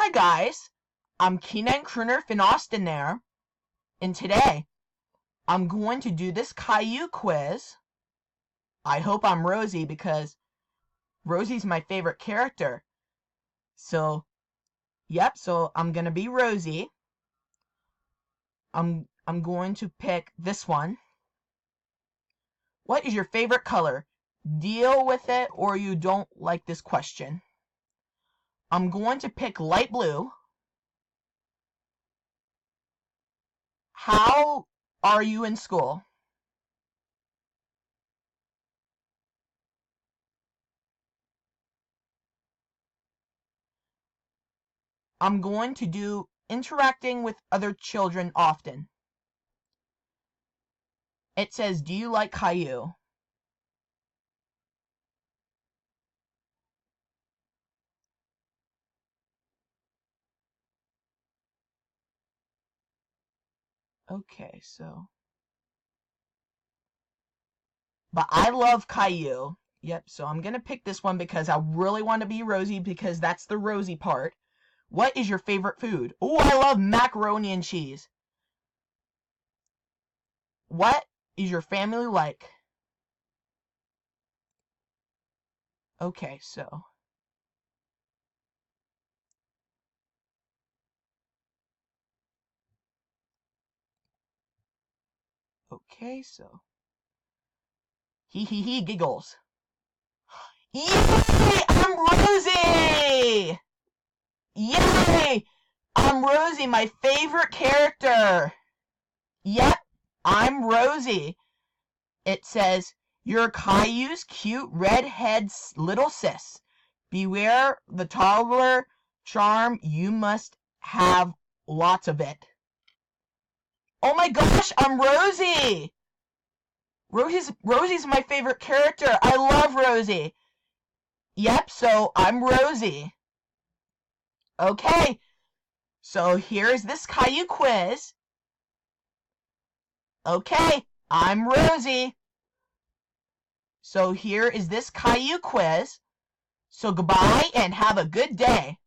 Hi guys, I'm Keenan Crooner Finn Austin there, and today I'm going to do this Caillou quiz. I hope I'm Rosie because Rosie's my favorite character. So, so I'm gonna be Rosie. I'm going to pick this one. What is your favorite color? Deal with it or you don't like this question. I'm going to pick light blue. How are you in school? I'm going to do interacting with other children often. It says, do you like Caillou? Okay, but I love Caillou. Yep, so I'm gonna pick this one because I really want to be Rosie because that's the Rosie part. What is your favorite food? Oh, I love macaroni and cheese. What is your family like? Okay, he giggles. Yay! I'm Rosie! Yay! I'm Rosie, my favorite character. Yep, I'm Rosie. It says, you're Caillou's cute redhead little sis. Beware the toddler charm, you must have lots of it. Oh my gosh, I'm Rosie! Rosie's my favorite character. I love Rosie. Yep, so I'm Rosie. Okay, so here's this Caillou quiz. Okay, I'm Rosie. So here is this Caillou quiz. So goodbye and have a good day.